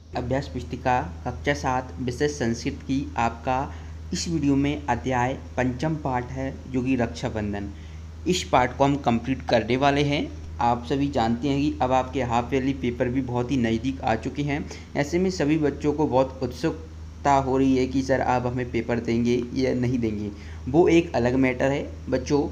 अभ्यास पुस्तिका कक्षा 7 विषय संस्कृत की आपका इस वीडियो में अध्याय पंचम पाठ है जो कि रक्षाबंधन। इस पाठ को हम कंप्लीट करने वाले हैं। आप सभी जानते हैं कि अब आपके हाफ ईयरली पेपर भी बहुत ही नज़दीक आ चुके हैं। ऐसे में सभी बच्चों को बहुत उत्सुकता हो रही है कि सर आप हमें पेपर देंगे या नहीं देंगे, वो एक अलग मैटर है। बच्चों,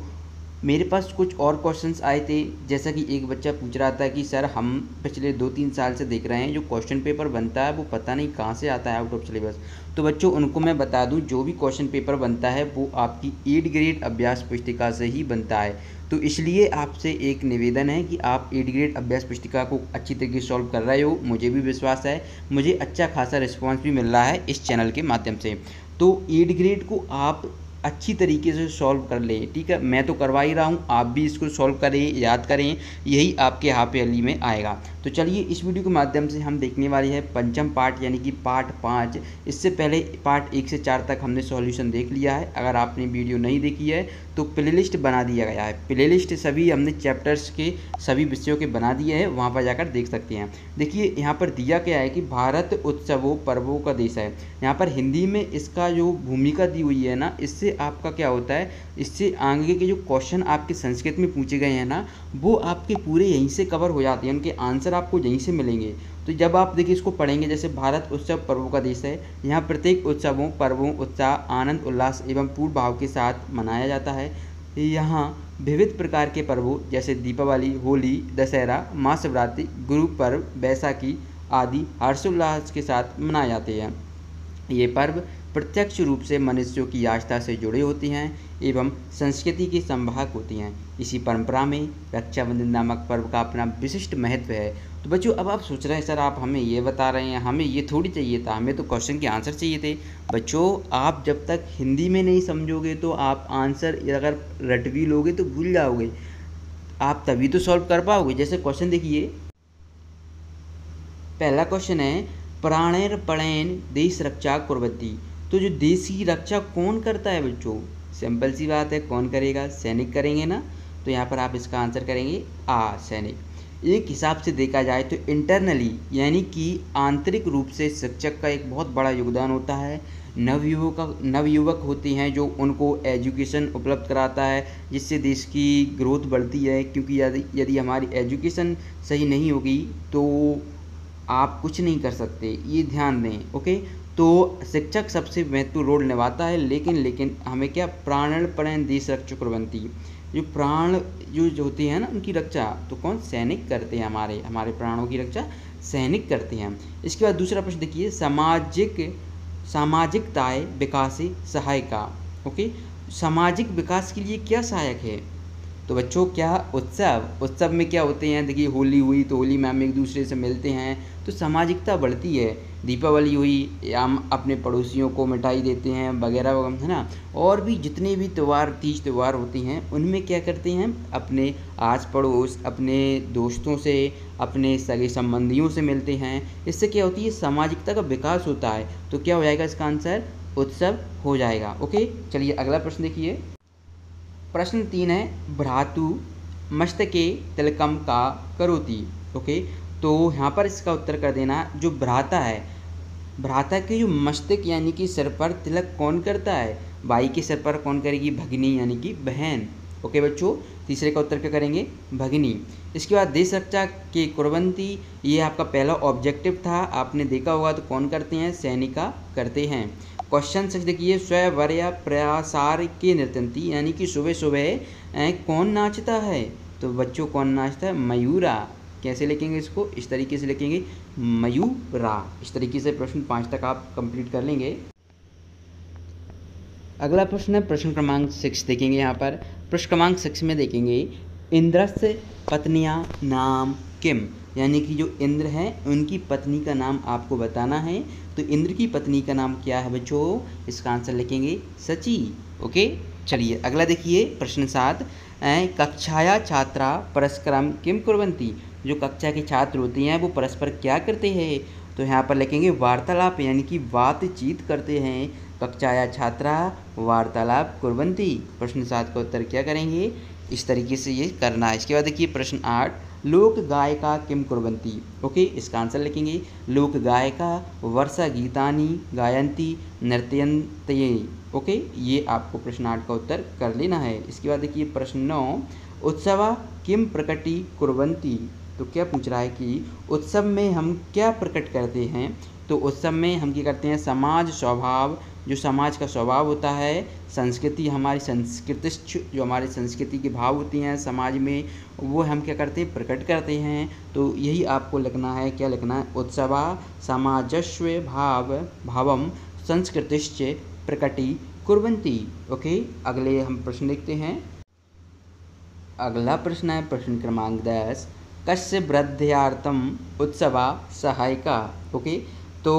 मेरे पास कुछ और क्वेश्चंस आए थे, जैसा कि एक बच्चा पूछ रहा था कि सर हम पिछले 2-3 साल से देख रहे हैं जो क्वेश्चन पेपर बनता है वो पता नहीं कहाँ से आता है आउट ऑफ सिलेबस। तो बच्चों उनको मैं बता दूं, जो भी क्वेश्चन पेपर बनता है वो आपकी 8 ग्रेड अभ्यास पुस्तिका से ही बनता है। तो इसलिए आपसे एक निवेदन है कि आप 8 ग्रेड अभ्यास पुस्तिका को अच्छी तरीके से सॉल्व कर रहे हो। मुझे भी विश्वास है, मुझे अच्छा खासा रिस्पॉन्स भी मिल रहा है इस चैनल के माध्यम से। तो 8 ग्रेड को आप अच्छी तरीके से सॉल्व कर ले, ठीक है। मैं तो करवा ही रहा हूँ, आप भी इसको सॉल्व करें, याद करें, यही आपके हाफ ईयरली में आएगा। तो चलिए इस वीडियो के माध्यम से हम देखने वाले हैं पंचम पाठ यानी कि पाठ 5। इससे पहले पाठ 1 से 4 तक हमने सॉल्यूशन देख लिया है। अगर आपने वीडियो नहीं देखी है तो प्लेलिस्ट बना दिया गया है, प्लेलिस्ट सभी हमने चैप्टर्स के सभी विषयों के बना दिए हैं, वहाँ पर जाकर देख सकते हैं। देखिए यहाँ पर दिया क्या है कि भारत उत्सवों पर्वों का देश है। यहाँ पर हिंदी में इसका जो भूमिका दी हुई है ना, इससे आपका क्या होता है, इससे आगे के जो क्वेश्चन आपके संस्कृत में पूछे गए हैं ना, वो आपके पूरे यहीं से कवर हो जाते हैं, उनके आंसर आपको यहीं से मिलेंगे। तो जब आप देखिए इसको पढ़ेंगे, जैसे भारत उत्सव पर्वों का देश है, यहाँ प्रत्येक उत्सवों पर्वों उत्साह आनंद उल्लास एवं पूर्ण भाव के साथ मनाया जाता है। यहाँ विविध प्रकार के पर्वों जैसे दीपावली, होली, दशहरा, महाशिवरात्रि, गुरु पर्व, बैसाखी आदि हर्षोल्लास के साथ मनाए जाते हैं। ये पर्व प्रत्यक्ष रूप से मनुष्यों की आस्था से जुड़े होते हैं एवं संस्कृति के संवाहक होती हैं। इसी परंपरा में रक्षाबंधन नामक पर्व का अपना विशिष्ट महत्व है। तो बच्चों अब आप सोच रहे हैं सर आप हमें ये बता रहे हैं, हमें ये थोड़ी चाहिए था, हमें तो क्वेश्चन के आंसर चाहिए थे। बच्चों आप जब तक हिंदी में नहीं समझोगे तो आप आंसर अगर रट भी लोगे तो भूल जाओगे, आप तभी तो सॉल्व कर पाओगे। जैसे क्वेश्चन देखिए, पहला क्वेश्चन है प्राणेरपणेन देश रक्षा कुर्वती। तो जो देश की रक्षा कौन करता है बच्चों? सिंपल सी बात है, कौन करेगा? सैनिक करेंगे ना। तो यहाँ पर आप इसका आंसर करेंगे आ, सैनिक। एक हिसाब से देखा जाए तो इंटरनली यानी कि आंतरिक रूप से शिक्षक का एक बहुत बड़ा योगदान होता है। नवयुवक होते हैं जो उनको एजुकेशन उपलब्ध कराता है, जिससे देश की ग्रोथ बढ़ती है। क्योंकि यदि हमारी एजुकेशन सही नहीं होगी तो आप कुछ नहीं कर सकते, ये ध्यान दें। ओके, तो शिक्षक सबसे महत्वपूर्ण रोल निभाता है, लेकिन हमें क्या प्राणपणेन देश रक्षा कुर्वन्ति, जो प्राण जो होती हैं ना उनकी रक्षा तो कौन? सैनिक करते हैं। हमारे प्राणों की रक्षा सैनिक करते हैं। इसके बाद दूसरा प्रश्न देखिए, सामाजिकताएं विकास सहायका। ओके, सामाजिक विकास के लिए क्या सहायक है? तो बच्चों क्या? उत्सव में क्या होते हैं? देखिए होली हुई तो होली में हम एक दूसरे से मिलते हैं तो सामाजिकता बढ़ती है। दीपावली हुई, हम अपने पड़ोसियों को मिठाई देते हैं वगैरह वगैरह, है ना। और भी जितने भी तीज त्यौहार होती हैं उनमें क्या करते हैं, अपने आस पड़ोस, अपने दोस्तों से, अपने सगे संबंधियों से मिलते हैं। इससे क्या होती है? सामाजिकता का विकास होता है। तो क्या हो जाएगा इसका आंसर? उत्सव हो जाएगा। ओके, चलिए अगला प्रश्न देखिए। प्रश्न 3 है भ्रातु मस्तके तिलकम का करोति। ओके, तो यहाँ पर इसका उत्तर कर देना, जो भ्राता है, भ्राता के जो मस्तक यानी कि सिर पर तिलक कौन करता है? भाई के सिर पर कौन करेगी? भगिनी यानी कि बहन। ओके बच्चों, तीसरे का उत्तर क्या करेंगे? भगिनी। इसके बाद देश रक्षा के कुर्वन्ति, ये आपका पहला ऑब्जेक्टिव था, आपने देखा होगा। तो कौन करते हैं? सैनिका करते हैं। क्वेश्चन 6 देखिए, स्ववर्य प्रसार के नृत्यंती यानी कि सुबह सुबह कौन नाचता है? तो बच्चों कौन नाचता है? मयूरा। कैसे लिखेंगे इसको? इस तरीके से लिखेंगे, मयूरा। इस तरीके से प्रश्न 5 तक आप कंप्लीट कर लेंगे। अगला प्रश्न है प्रश्न क्रमांक 6 देखेंगे। यहाँ पर प्रश्न क्रमांक 6 में देखेंगे, इंद्रस्य पत्नियां नाम किम, यानी कि जो इंद्र हैं उनकी पत्नी का नाम आपको बताना है। तो इंद्र की पत्नी का नाम क्या है बच्चों? इसका आंसर लिखेंगे सची। ओके, चलिए अगला देखिए प्रश्न 7, कक्षाया छात्रा परस्परम किम कुर्वन्ति। जो कक्षा के छात्र होते हैं वो परस्पर क्या करते हैं? तो यहाँ पर लिखेंगे वार्तालाप यानी कि बातचीत करते हैं। कक्षाया छात्रा वार्तालाप कुर्वन्ति। प्रश्न 7 का उत्तर क्या करेंगे? इस तरीके से ये करना है। इसके बाद देखिए प्रश्न 8, लोक गायिका किम कुर्वन्ति। ओके, इसका आंसर लिखेंगे लोक गायिका वर्षा गीतानि गायन्ति नर्तयन्ते। ओके, ये आपको प्रश्न 8 का उत्तर कर लेना है। इसके बाद देखिए प्रश्न 9, उत्सवा किम प्रकटी कुर्वन्ति। तो क्या पूछ रहा है कि उत्सव में हम क्या प्रकट करते हैं। तो उत्सव में हम क्या करते हैं, समाज स्वभाव, जो समाज का स्वभाव होता है, संस्कृति, हमारी संस्कृतिश्च, जो हमारी संस्कृति के भाव होती हैं समाज में, वो हम क्या करते हैं, प्रकट करते हैं। तो यही आपको लिखना है, क्या लिखना है, उत्सवा समाजस्व भावम संस्कृतिश्च प्रकटी कुर्वन्ति। ओके, अगले हम प्रश्न देखते हैं। अगला प्रश्न है प्रश्न क्रमांक 10, कस्य वृद्ध्यार्थम उत्सवा सहायिका। ओके, तो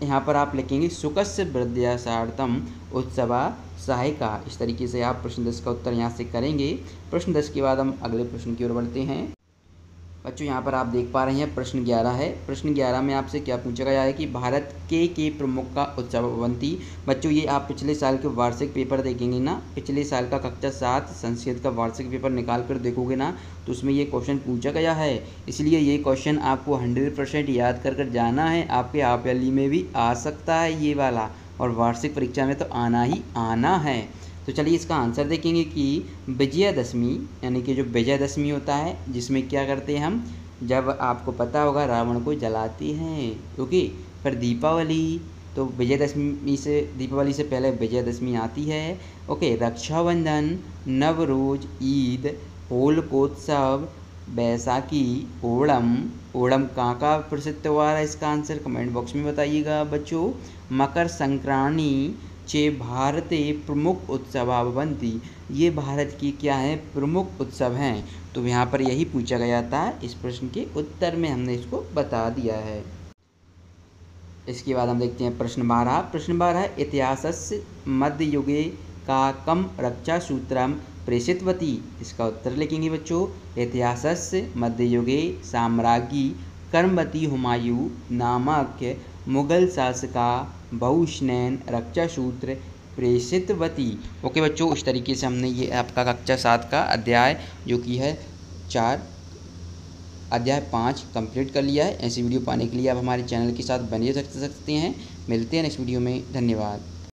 यहाँ पर आप लिखेंगे सुकस्य वृद्ध्यार्थम उत्सवा सहायिका। इस तरीके से आप प्रश्न 10 का उत्तर यहाँ से करेंगे। प्रश्न 10 के बाद हम अगले प्रश्न की ओर बढ़ते हैं। बच्चों यहाँ पर आप देख पा रहे हैं प्रश्न 11 है। प्रश्न 11 में आपसे क्या पूछा गया है कि भारत के प्रमुख का उत्सव भवन्ति। बच्चों ये आप पिछले साल के वार्षिक पेपर देखेंगे ना, पिछले साल का कक्षा 7 संस्कृत का वार्षिक पेपर निकाल कर देखोगे ना, तो उसमें ये क्वेश्चन पूछा गया है। इसलिए ये क्वेश्चन आपको 100% याद कर जाना है। आपके हाफ-ईयरली में भी आ सकता है ये वाला, और वार्षिक परीक्षा में तो आना ही आना है। तो चलिए इसका आंसर देखेंगे कि विजयादशमी, यानी कि जो विजयादशमी होता है, जिसमें क्या करते हैं हम, जब आपको पता होगा रावण को जलाते हैं। ओके, फिर दीपावली, तो विजयादशमी से, दीपावली से पहले विजयादशमी आती है। ओके, रक्षाबंधन, नवरोज, ईद, होलिकोत्सव, बैसाखी, ओणम। ओणम कहाँ का प्रसिद्ध त्यौहार है, इसका आंसर कमेंट बॉक्स में बताइएगा बच्चों। मकर संक्रांति चे भारते प्रमुख उत्सवा भवन्ति। ये भारत की क्या है, प्रमुख उत्सव हैं। तो यहाँ पर यही पूछा गया था, इस प्रश्न के उत्तर में हमने इसको बता दिया है। इसके बाद हम देखते हैं प्रश्न 12। प्रश्न 12 है इतिहासस्य मध्ययुगे का कम रक्षासूत्रम प्रेषितवती। इसका उत्तर लिखेंगे बच्चों, इतिहासस्य मध्ययुगे साम्राज्ञी कर्मवती हुमायूं नामक मुगल शासका बहुस्नैन रक्षासूत्र प्रेषितवती। ओके बच्चों, इस तरीके से हमने ये आपका कक्षा 7 का अध्याय जो कि है 4 अध्याय 5 कंप्लीट कर लिया है। ऐसी वीडियो पाने के लिए आप हमारे चैनल के साथ बने रह सकते हैं। मिलते हैं नेक्स्ट वीडियो में, धन्यवाद।